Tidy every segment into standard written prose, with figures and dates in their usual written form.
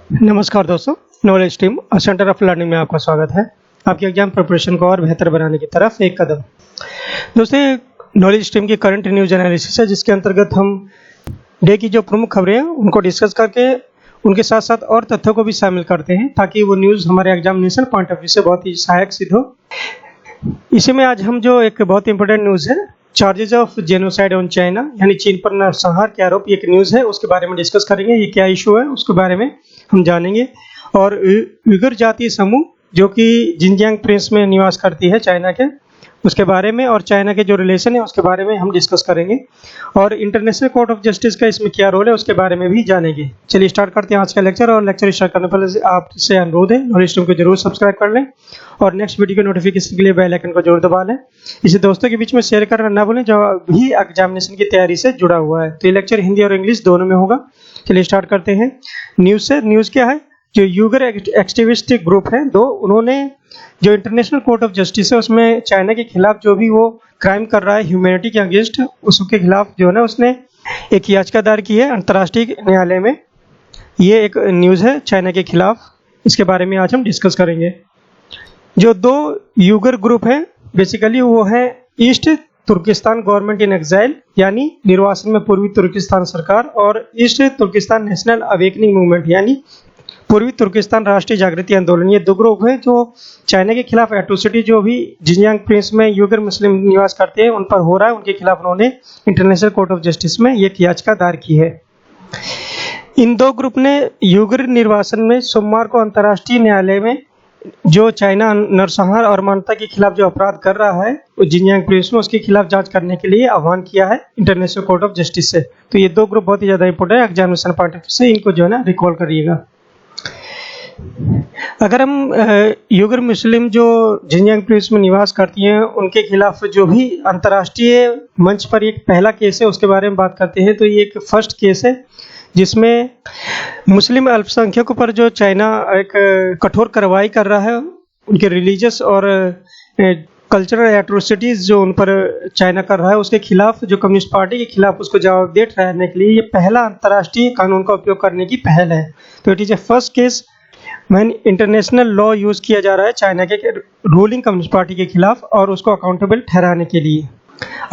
नमस्कार दोस्तों, knowledge stream centre of learning में आपका स्वागत है। आपकी एग्जाम प्रिपरेशन को और बेहतर बनाने की तरफ एक कदम। दोस्तों, नॉलेज स्ट्रीम की करंट न्यूज एनालिसिस है, जिसके अंतर्गत हम डे की जो प्रमुख खबरें हैं उनको डिस्कस करके उनके साथ साथ और तथ्यों को भी शामिल करते हैं, ताकि वो न्यूज़ हमारे एग्जामिनेशन पॉइंट ऑफ व्यू से बहुत ही सहायक सिद्ध हो। इसी में आज हम जो एक बहुत इंपॉर्टेंट न्यूज़ है, charges of genocide on China, यानी चीन पर नरसंहार के आरोप, एक न्यूज़ है, उसके बारे में डिस्कस करेंगे। ये क्या इशू है उसके बारे में हम जानेंगे। और उइगर जातीय समूह जो कि जिनजियांग प्रोविंस में निवास करती है चाइना के, उसके बारे में और चाइना के जो रिलेशन है उसके बारे में हम डिस्कस करेंगे। और इंटरनेशनल कोर्ट ऑफ जस्टिस का इसमें क्या रोल है उसके बारे में भी जानेंगे। चलिए स्टार्ट करते हैं आज का लेक्चर। और लेक्चर स्टार्ट करने पहले आपसे अनुरोध है, नॉलेज स्ट्रीम को जरूर सब्सक्राइब कर लें और नेक्स्ट वीडियो के नोटिफिकेशन के लिए बेल आइकन को जरूर दबा लें। इसे दोस्तों के बीच में शेयर करना ना भूलें जो भी एग्जामिनेशन की तैयारी से जुड़ा हुआ है। तो ये लेक्चर हिंदी और इंग्लिश दोनों में होगा। चलिए स्टार्ट करते हैं न्यूज़ से। न्यूज़ क्या है? जो यूगर एक्टिविस्ट ग्रुप है दो, उन्होंने जो इंटरनेशनल कोर्ट ऑफ जस्टिस है उसमें चाइना के खिलाफ जो भी वो क्राइम कर रहा है ह्यूमैनिटी के अगेंस्ट, उसके खिलाफ जो है ना उसने एक याचिका दायर की है अंतर्राष्ट्रीय न्यायालय में। ये एक न्यूज़ है चाइना के खिलाफ, इसके बारे में आज हम डिस्कस करेंगे। जो दो यूगर ग्रुप हैं बेसिकली वो है East Turkistan government in exile, यानी निर्वासन में पूर्वी तुर्किस्तान सरकार, और East Turkistan national awakening movement, यानी पूर्वी तुर्किस्तान राष्ट्रीय जागृति आंदोलन। ये दो ग्रुप हैं जो चाइना के खिलाफ एट्रोसिटी जो भी जिनजियांग प्रोविंस में यूगर मुस्लिम निवास करते हैं उन पर हो रहा है, उनके खिलाफ उन्होंने इंटरनेशनल कोर्ट ऑफ जस्टिस में एक याचिका दायर की है। इन दो ग्रुप ने यूगर निर्वासन में सोमवार को अंतर्राष्ट्रीय न्यायालय में जो चाइना नरसंहार और मानवता के खिलाफ जो अपराध कर रहा है जिनजियांग प्रोविंस में, उसके खिलाफ जांच करने के लिए आह्वान किया है इंटरनेशनल कोर्ट ऑफ जस्टिस से। तो ये दो ग्रुप बहुत ही ज़्यादा इंपॉर्टेंट है एग्जामिनेशन पॉइंट ऑफ व्यू से, इनको जो है ना रिकॉल करिएगा। अगर हम यूगर मुस्लिम जो जिनजियांग प्रोविंस में निवास करती हैं उनके खिलाफ जो भी अंतर्राष्ट्रीय मंच पर एक पहला केस है उसके बारे में बात करते हैं, तो ये एक फर्स्ट केस है जिसमें मुस्लिम अल्पसंख्यकों पर जो चाइना एक कठोर कार्रवाई कर रहा है, उनके रिलीजियस और कल्चरल एट्रोसिटीज़ जो उन पर चाइना कर रहा है उसके खिलाफ, जो कम्युनिस्ट पार्टी के खिलाफ उसको जवाबदेह ठहराने के लिए ये पहला अंतर्राष्ट्रीय कानून का उपयोग करने की पहल है। तो it is a first case man international law use किया जा रहा है चाइना के रूलिंग कम्युनिस्ट पार्टी के खिलाफ और उसको अकाउंटेबल ठहराने के लिए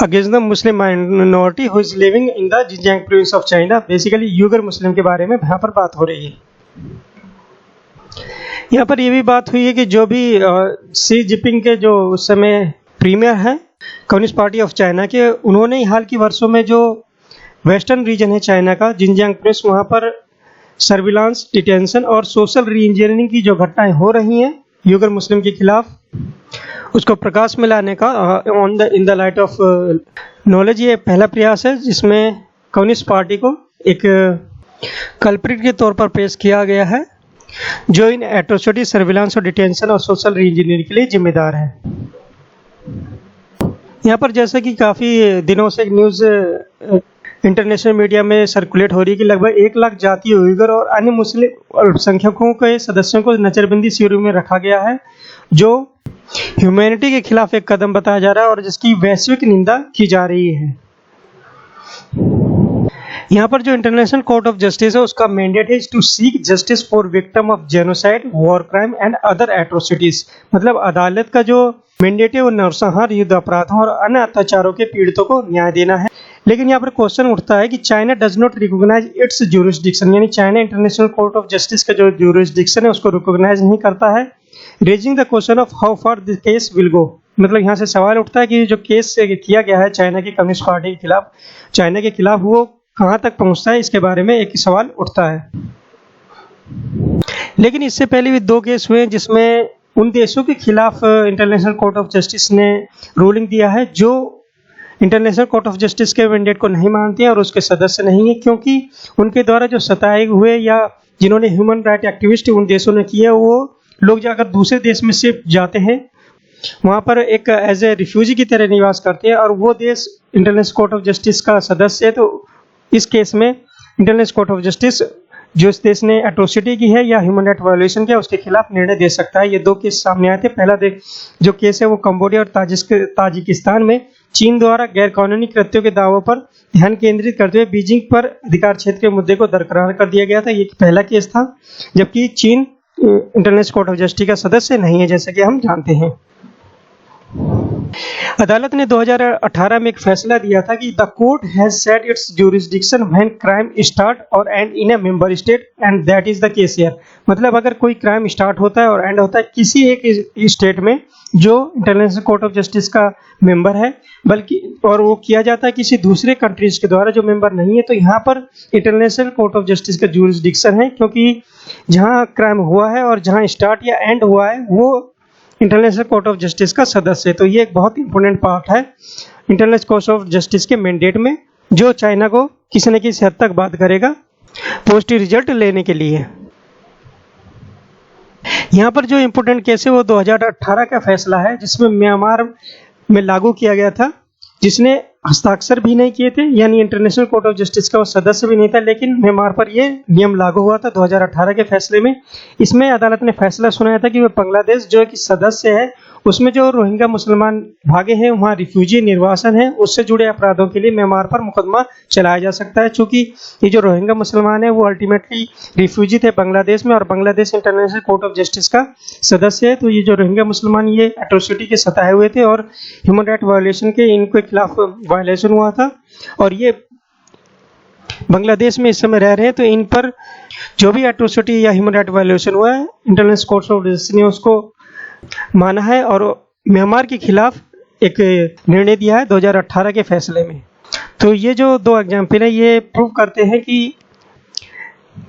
against the Muslim minority who is living in the Xinjiang province of China. Basically Uyghur Muslim के बारे में यहाँ पर बात हो रही है। यहाँ पर ये भी बात हुई है कि जो भी शी जिनपिंग के जो उस समय प्रीमियर हैं कम्युनिस्ट पार्टी ऑफ चाइना के, उन्होंने हाल की वर्षों में जो वेस्टर्न रीजन है चाइना का जिनजियांग प्रोविंस, वहाँ पर सर्विलांस, डिटेंशन और सोशल री इंजीनियरिंग की जो घटनाएं हो रही हैं यूगर मुस्लिम के खिलाफ, उसको प्रकाश में लाने का in the light of knowledge ये पहला प्रयास है जिसमें कम्युनिस्ट पार्टी को एक कल्प्रिट के तौर पर पेश किया गया है जो इन एट्रोसिटी, सर्विलांस और डिटेंशन और सोशल री इंजीनियरिंग के लिए जिम्मेदार है। यहाँ पर जैसे कि काफ़ी दिनों से न्यूज़ इंटरनेशनल मीडिया में सर्कुलेट हो रही है कि लगभग 1 लाख जातीय उइगर और अन्य मुस्लिम अल्पसंख्यकों के सदस्यों को नजरबंदी शिविर में रखा गया है, जो ह्यूमैनिटी के खिलाफ एक कदम बताया जा रहा है और जिसकी वैश्विक निंदा की जा रही है। यहाँ पर जो इंटरनेशनल कोर्ट ऑफ जस्टिस है उसका मैंडेट है to seek justice for victim of genocide, war crime and other atrocities. मतलब अदालत का जो मैंडेट है वो नरसंहार, युद्ध अपराधों और अन्य अत्याचारों के पीड़ितों को न्याय देना है। लेकिन यहाँ पर क्वेश्चन उठता है कि China does not recognize its jurisdiction, यानी China international court of justice का जो ज्यूरिसडिक्शन है उसको रिकॉग्नाइज नहीं करता है। Raising the question of how far this case will go, मतलब यहाँ से सवाल उठता है कि जो केस किया गया है चाइना की कम्युनिस्ट पार्टी के खिलाफ, चाइना के खिलाफ, वो कहाँ तक पहुँचता है, इसके बारे में एक सवाल उठता है। लेकिन इससे पहले भी 2 केस हुए जिसमें उन देशों के खिलाफ इंटरनेशनल कोर्ट ऑफ जस्टिस ने रूलिंग दिया है जो इंटरनेशनल कोर्ट ऑफ जस्टिस के मैंडेट को नहीं मानते हैं और उसके सदस्य नहीं है, क्योंकि उनके द्वारा जो सताए हुए या जिन्होंने ह्यूमन राइट एक्टिविस्ट उन देशों ने किया, वो लोग जाकर दूसरे देश में से जाते हैं, वहाँ पर एक एज ए रिफ्यूजी की तरह निवास करते हैं और वो देश इंटरनेशनल कोर्ट ऑफ जस्टिस का सदस्य है। तो इस केस में इंटरनेशनल कोर्ट ऑफ जस्टिस जो इस देश ने एट्रोसिटी की है या ह्यूमन राइट वायोलेशन किया उसके खिलाफ निर्णय दे सकता है। ये 2 केस सामने आए थे। पहला जो केस है वो कंबोडिया और ताजिकिस्तान में चीन द्वारा गैर कानूनी कृत्यों के दावों पर ध्यान केंद्रित करते हुए बीजिंग पर अधिकार क्षेत्र के मुद्दे को दरकिनार कर दिया गया था। ये पहला केस था, जबकि चीन इंटरनेशनल कोर्ट ऑफ जस्टिस का सदस्य नहीं है, जैसे कि हम जानते हैं। अदालत ने 2018 में एक फैसला दिया था कि the court has set its jurisdiction when crime start और end in a member state and that is the case here. मतलब अगर कोई क्राइम स्टार्ट होता है और एंड होता है किसी एक स्टेट में जो इंटरनेशनल कोर्ट ऑफ जस्टिस का मेंबर है, बल्कि और वो किया जाता है किसी दूसरे कंट्रीज के द्वारा जो मेंबर नहीं है, तो यहाँ पर इंटरनेशनल कोर्ट ऑफ जस्टिस का ज्यूरिसडिक्शन है, क्योंकि जहाँ क्राइम हुआ है और जहाँ स्टार्ट या एंड हुआ है वो इंटरनेशनल कोर्ट ऑफ जस्टिस का सदस्य है। तो ये एक बहुत इंपॉर्टेंट पार्ट है इंटरनेशनल कोर्ट ऑफ जस्टिस के मैंडेट में, जो चाइना को किसी न किसी हद तक बात करेगा पॉजिटिव रिजल्ट लेने के लिए। यहाँ पर जो इंपॉर्टेंट केस है वो 2018 का फैसला है, जिसमें म्यांमार में लागू किया गया था, जिसने हस्ताक्षर भी नहीं किए थे, यानी इंटरनेशनल कोर्ट ऑफ जस्टिस का वो सदस्य भी नहीं था, लेकिन म्यांमार पर ये नियम लागू हुआ था 2018 के फैसले में। इसमें अदालत ने फैसला सुनाया था कि वह बांग्लादेश जो कि सदस्य है उसमें जो रोहिंग्या मुसलमान भागे हैं वहाँ रिफ्यूजी निर्वासन है, उससे जुड़े अपराधों के लिए म्यांमार पर मुकदमा चलाया जा सकता है। चूंकि ये जो रोहिंग्या मुसलमान है वो अल्टीमेटली रिफ्यूजी थे बांग्लादेश में और Bangladesh international court of justice का सदस्य है, तो ये जो रोहिंग्या मुसलमान ये एट्रोसिटी के सताए हुए थे और ह्यूमन राइट वायोलेशन के इनके खिलाफ वायलेशन हुआ था और ये बांग्लादेश में इस समय रह रहे हैं, तो इन पर जो भी एट्रोसिटी या ह्यूमन राइट वायलेशन हुआ है इंटरनेशनल कोर्ट ऑफ जस्टिस ने उसको माना है और म्यांमार के खिलाफ एक निर्णय दिया है 2018 के फैसले में। तो ये जो 2 एग्जाम्पल है ये प्रूव करते हैं कि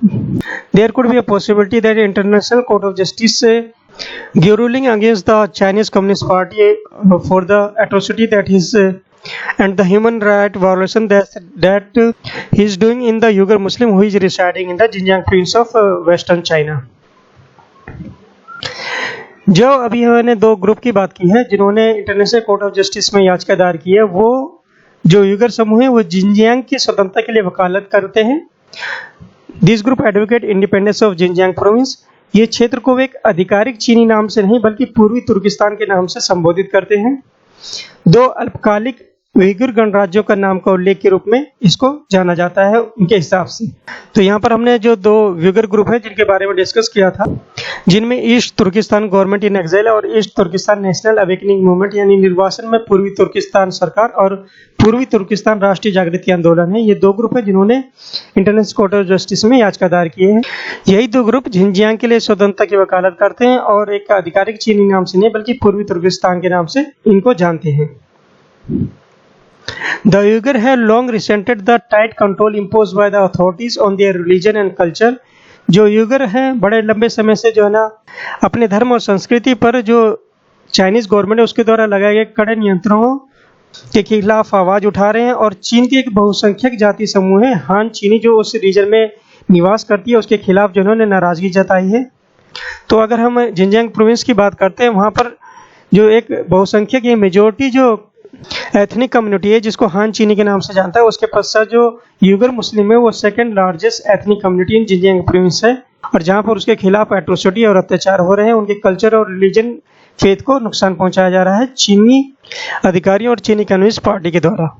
there could be a possibility that international court of justice give ruling against the Chinese communist party for the atrocity that is and the human right violation that he is doing in the Uyghur Muslim who is residing in the Xinjiang province of Western China। जो अभी हमने 2 group की बात की है जिन्होंने international court of justice में याचिका दायर की है, वो जो यूगर समूह है वो जिनजियांग की स्वतंत्रता के लिए वकालत करते हैं। This group advocate independence of Jinjiang province. ये क्षेत्र को एक आधिकारिक चीनी नाम से नहीं बल्कि पूर्वी तुर्किस्तान के नाम से संबोधित करते हैं। 2 अल्पकालिक उइगर गणराज्यों का नाम का उल्लेख के रूप में इसको जाना जाता है उनके हिसाब से। तो यहाँ पर हमने जो 2 उइगर ग्रुप है जिनके बारे में डिस्कस किया था, जिनमें east Turkistan government in exile और East Turkistan national awakening movement यानी निर्वासन में पूर्वी तुर्किस्तान सरकार और पूर्वी तुर्किस्तान राष्ट्रीय जागृति आंदोलन है। ये 2 ग्रुप है जिन्होंने इंटरनेशनल कोर्ट ऑफ जस्टिस में याचिका दायर किए हैं। यही 2 ग्रुप झिंजियांग के लिए स्वतंत्रता की वकालत करते हैं और एक आधिकारिक चीनी नाम से नहीं बल्कि पूर्वी तुर्किस्तान के नाम से इनको जानते हैं। The Uyghur have long resented the tight control imposed by the authorities on their religion and culture। जो यूगर हैं बड़े लंबे समय से जो है ना अपने धर्म और संस्कृति पर जो चाइनीज गवर्नमेंट है उसके द्वारा लगाए गए कड़े नियंत्रणों के खिलाफ आवाज उठा रहे हैं और चीन की एक बहुसंख्यक जाति समूह है हान चीनी जो उस रीजन में निवास करती है उसके खिलाफ जो उन्होंने नाराजगी जताई है। तो अगर हम जिनजियांग प्रोविंस की बात करते हैं वहाँ पर जो एक बहुसंख्यक ये मेजोरिटी जो एथनिक कम्युनिटी है जिसको हान चीनी के नाम से जानता है, उसके पश्चात जो यूगर मुस्लिम है वो second largest ethnic community in Jinjiang province है और जहाँ पर उसके खिलाफ एट्रोसिटी और अत्याचार हो रहे हैं, उनके कल्चर और रिलीजन फेथ को नुकसान पहुंचाया जा रहा है चीनी अधिकारियों और चीनी कम्युनिस्ट पार्टी के द्वारा।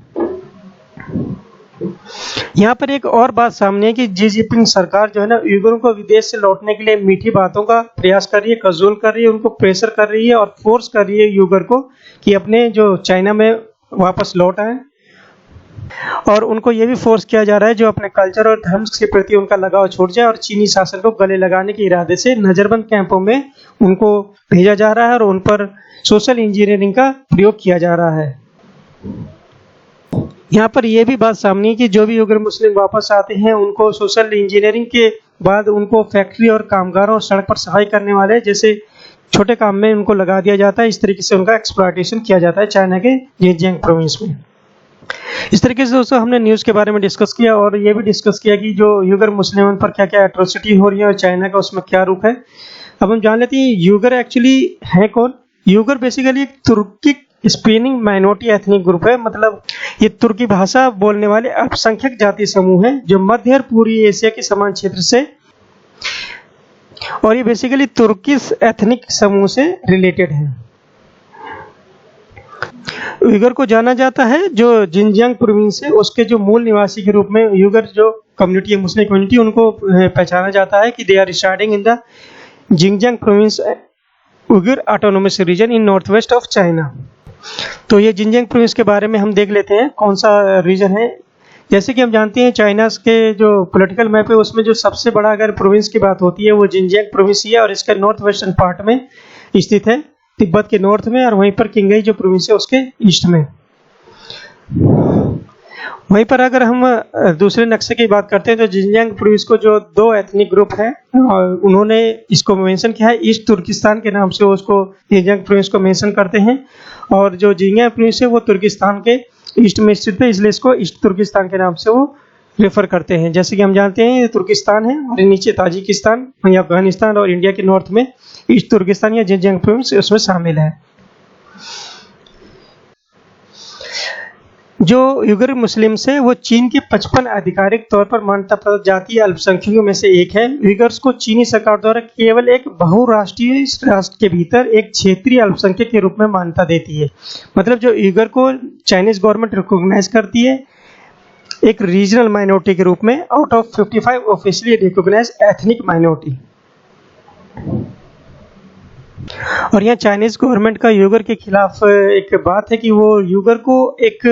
यहाँ पर एक और बात सामने है कि जी जिनपिंग सरकार जो है ना यूगरों को विदेश से लौटने के लिए मीठी बातों का प्रयास कर रही है, कजोल कर रही है, उनको प्रेशर कर रही है और फोर्स कर रही है यूगर को कि अपने जो चाइना में वापस लौट आए और उनको ये भी फोर्स किया जा रहा है जो अपने कल्चर और धर्म के प्रति उनका लगाव छूट जाए और चीनी शासन को गले लगाने के इरादे से नजरबंद कैंपों में उनको भेजा जा रहा है और उन पर सोशल इंजीनियरिंग का प्रयोग किया जा रहा है। यहाँ पर यह भी बात सामने है कि जो भी यूगर मुस्लिम वापस आते हैं उनको सोशल इंजीनियरिंग के बाद उनको फैक्ट्री और कामगारों और सड़क पर सफाई करने वाले जैसे छोटे काम में उनको लगा दिया जाता है। इस तरीके से उनका एक्सप्लॉयटेशन किया जाता है चाइना के जिनजियांग प्रोविंस में। इस तरीके से दोस्तों हमने न्यूज़ के बारे में डिस्कस किया और ये भी डिस्कस किया कि जो यूगर मुस्लिमों पर क्या क्या एट्रोसिटी हो रही है और चाइना का उसमें क्या रुख है। अब हम जान लेते हैं यूगर एक्चुअली है कौन। यूगर बेसिकली एक Turkic speaking minority ethnic group है, मतलब ये तुर्की भाषा बोलने वाले अल्पसंख्यक जाति समूह है जो मध्य और पूर्वी एशिया के समान क्षेत्र से, और ये बेसिकली तुर्किश एथनिक समूह से रिलेटेड है। उइगर को जाना जाता है जो जिनजियांग प्रोविंस है उसके जो मूल निवासी के रूप में उइगर जो कम्युनिटी है, मुस्लिम कम्युनिटी, उनको पहचाना जाता है कि they are residing in the Xinjiang province Uyghur autonomous region in north west of China. तो ये जिनजियांग प्रोविंस के बारे में हम देख लेते हैं कौन सा रीजन है। जैसे कि हम जानते हैं चाइना के जो पॉलिटिकल मैप है उसमें जो सबसे बड़ा अगर प्रोविंस की बात होती है वो जिनजियांग प्रोविंस ही है, और इसका नॉर्थ वेस्टर्न पार्ट में स्थित है, तिब्बत के नॉर्थ में, और वहीं पर किंगई जो प्रोविंस है उसके ईस्ट में। वहीं पर अगर हम दूसरे नक्शे की बात करते हैं तो जिनजियांग प्रोविंस को जो दो एथनिक ग्रुप है उन्होंने इसको मेंशन किया है, ईस्ट तुर्किस्तान के नाम से उसको जिनजियांग प्रोविंस को मेंशन करते हैं, और जो जिनजियांग प्रोविंस है वो तुर्किस्तान के ईस्ट में स्थित है, इसलिए इसको ईस्ट तुर्किस्तान के नाम से वो रेफर करते हैं। जैसे कि हम जानते हैं ये तुर्किस्तान है और नीचे ताजिकिस्तान, वहीं अफगानिस्तान और इंडिया के नॉर्थ में ईस्ट तुर्किस्तान या जिनजियांग प्रोविंस उसमें शामिल है। जो उइगर मुस्लिम्स है वो चीन के 55 आधिकारिक तौर पर मान्यता प्राप्त जातीय अल्पसंख्यकों में से एक है। उइगर्स को चीनी सरकार द्वारा केवल एक बहुराष्ट्रीय राष्ट्र के भीतर एक क्षेत्रीय अल्पसंख्यक के रूप में मान्यता देती है। मतलब जो उइगर को चाइनीज गवर्नमेंट रिकॉग्नाइज करती है एक रीजनल माइनॉरिटी के रूप में out of 55 officially recognise ethnic minority. और यहाँ चाइनीज गवर्नमेंट का उइगर के खिलाफ एक बात है कि वो उइगर को एक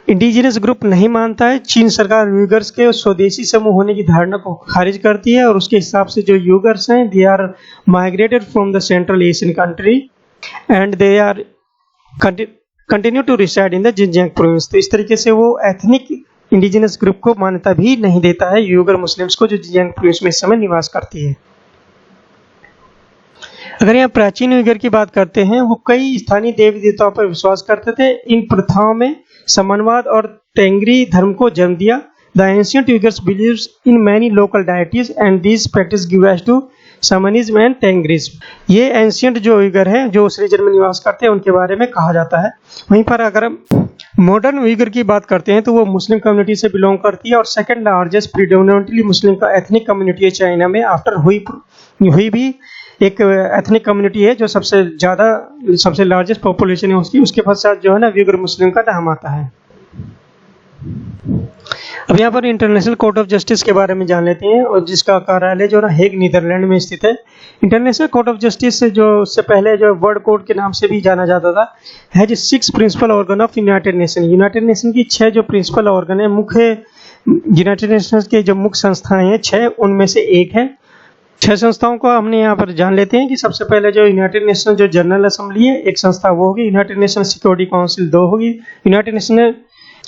इंडिजिनस ग्रुप नहीं मानता है। चीन सरकार उइगर्स के स्वदेशी समूह होने की धारणा को खारिज करती है, और उसके हिसाब से जो उइगर्स हैं they are migrated from the central Asian country and they are continue to reside in the Xinjiang province. तो इस तरीके से वो एथनिक इंडिजिनस ग्रुप को मान्यता भी नहीं देता है उइगर मुस्लिम्स को जो जिनजियांग प्रोविंस में इस समय निवास करती है। अगर यहाँ प्राचीन उइगर की बात करते हैं वो कई स्थानीय देवी देवताओं पर विश्वास करते थे। इन प्रथाओं में समानवाद और तेंगरी धर्म को जन्म दिया। The ancient Uyghurs believes in many local deities and this practice give rise to shamanism and Tengrism. ये एंशियंट जो उइगर है जो उस रीजन में निवास करते हैं उनके बारे में कहा जाता है। वहीं पर अगर हम मॉडर्न उइगर की बात करते हैं तो वो मुस्लिम कम्युनिटी से बिलोंग करती है और सेकंड लार्जेस्ट प्रीडोमिनेंटली मुस्लिम का एथनिक कम्युनिटी है चाइना में। आफ्टर हुई भी एक एथनिक कम्युनिटी है जो सबसे लार्जेस्ट पॉपुलेशन है उसकी, उसके पश्चात जो है ना उइगर मुस्लिम का नाम आता है। अब यहाँ पर इंटरनेशनल कोर्ट ऑफ जस्टिस के बारे में जान लेते हैं, और जिसका कार्यालय जो है ना हेग नीदरलैंड में स्थित है। इंटरनेशनल कोर्ट ऑफ जस्टिस जो उससे पहले जो वर्ल्ड कोर्ट के नाम से भी जाना जाता था, है जो 6 principal organ of united nation. United nation की 6 जो प्रिंसिपल ऑर्गन है, मुख्य यूनाइटेड नेशन के जो मुख्य संस्थाएं हैं 6, उनमें से एक है। 6 संस्थाओं को हमने यहाँ पर जान लेते हैं कि सबसे पहले जो यूनाइटेड नेशन जो जनरल असेंबली है एक संस्था वो होगी, यूनाइटेड नेशन सिक्योरिटी काउंसिल 2 होगी, United nation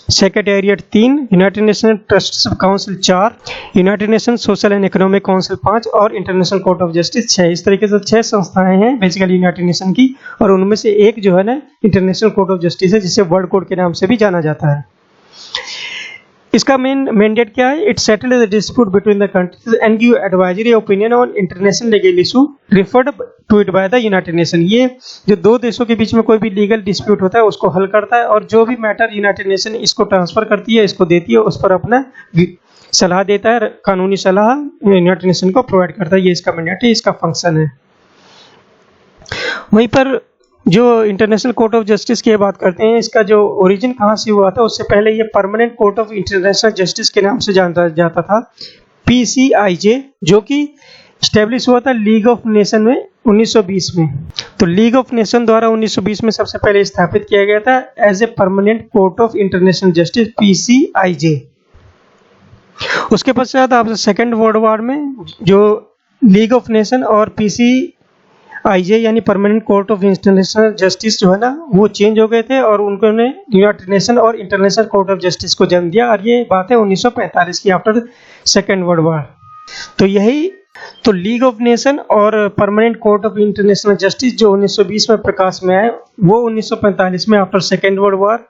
secretariat 3, United nation trust council 4, United nation social and economic council 5 और इंटरनेशनल कोर्ट ऑफ जस्टिस 6। इस तरीके से 6 संस्थाएं हैं बेसिकली यूनाइटेड नेशन की, और उनमें से एक जो है ना इंटरनेशनल कोर्ट ऑफ जस्टिस है जिसे वर्ल्ड कोर्ट के नाम से भी जाना जाता है। इसका मेन मैंडेट क्या है? It settle the dispute between the countries and give advisory opinion on international legal issue referred to it by the united nation. ये जो दो देशों के बीच में कोई भी लीगल डिस्प्यूट होता है उसको हल करता है, और जो भी मैटर यूनाइटेड नेशन इसको ट्रांसफर करती है, इसको देती है, उस पर अपना सलाह देता है, कानूनी सलाह यूनाइटेड नेशन को प्रोवाइड करता है। ये इसका मैंडेट है, इसका फंक्शन है। वहीं पर जो इंटरनेशनल कोर्ट ऑफ जस्टिस की बात करते हैं, इसका जो ओरिजिन कहाँ से हुआ था, उससे पहले ये permanent court of international justice के नाम से जाना जाता था, PCIJ, जो कि स्टैब्लिश हुआ था लीग ऑफ नेशन में 1920 में। तो लीग ऑफ नेशन द्वारा 1920 में सबसे पहले स्थापित किया गया था as a permanent court of international justice, PCIJ। उसके पश्चात आप सेकेंड वर्ल्ड वॉर में जो लीग ऑफ नेशन और PCIJ यानी permanent court of international justice जो है ना वो चेंज हो गए थे, और उन्होंने यूनाइटेड नेशन और इंटरनेशनल कोर्ट ऑफ जस्टिस को जन्म दिया, और ये बात है 1945 की, आफ्टर सेकेंड वर्ल्ड वॉर। तो लीग ऑफ नेशन और permanent court of international justice जो 1920 में प्रकाश में आए, वो 1945 में आफ्टर सेकेंड वर्ल्ड वॉर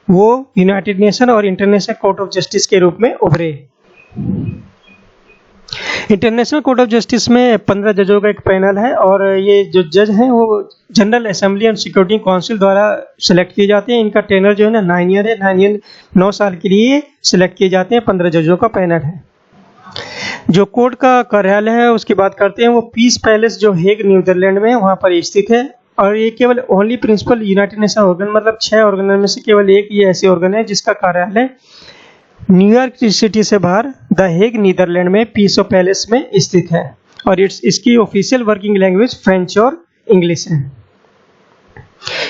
वो यूनाइटेड नेशन और इंटरनेशनल कोर्ट ऑफ जस्टिस के रूप में उभरे। इंटरनेशनल कोर्ट ऑफ जस्टिस में 15 जजों का एक पैनल है और ये जो जज हैं वो general assembly and security council द्वारा सेलेक्ट किए जाते हैं। इनका टेनर जो है ना 9 ईयर है, 9 साल के लिए सिलेक्ट किए जाते हैं। 15 जजों का पैनल है। जो कोर्ट का कार्यालय है उसकी बात करते हैं, वो पीस पैलेस जो हेग नीदरलैंड में है वहाँ पर स्थित है। और ये केवल only principal united nation organ, मतलब 6 ऑर्गन में से केवल एक ये ऐसे ऑर्गन है जिसका कार्यालय न्यूयॉर्क सिटी से बाहर द हेग नीदरलैंड में पीस ऑफ पैलेस में स्थित है। और इसकी ऑफिशियल वर्किंग लैंग्वेज फ्रेंच और इंग्लिश है।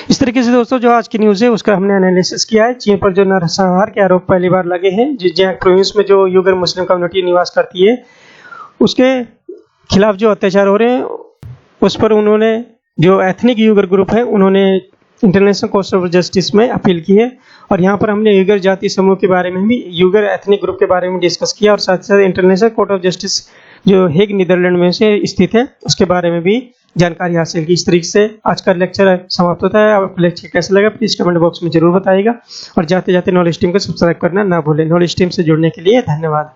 इस तरीके से दोस्तों जो आज की न्यूज़ है उसका हमने एनालिसिस किया है। चीन पर जो नरसंहार के आरोप पहली बार लगे हैं, जिस प्रोविंस में जो युगर मुस्लिम कम्युनिटी निवास करती है उसके खिलाफ जो अत्याचार हो रहे हैं उस पर उन्होंने, जो एथनिक युगर ग्रुप है, उन्होंने इंटरनेशनल कोर्ट ऑफ जस्टिस में अपील की है। और यहाँ पर हमने युगर जाति समूह के बारे में भी, युगर एथनिक ग्रुप के बारे में डिस्कस किया और साथ साथ इंटरनेशनल कोर्ट ऑफ जस्टिस जो हेग नीदरलैंड में से स्थित है उसके बारे में भी जानकारी हासिल की। इस तरीके से आज का लेक्चर समाप्त होता है। आपको लेक्चर कैसा लगा प्लीज़ कमेंट बॉक्स में जरूर बताइएगा और जाते जाते नॉलेज टीम को सब्सक्राइब करना ना भूलें। नॉलेज टीम से जुड़ने के लिए धन्यवाद।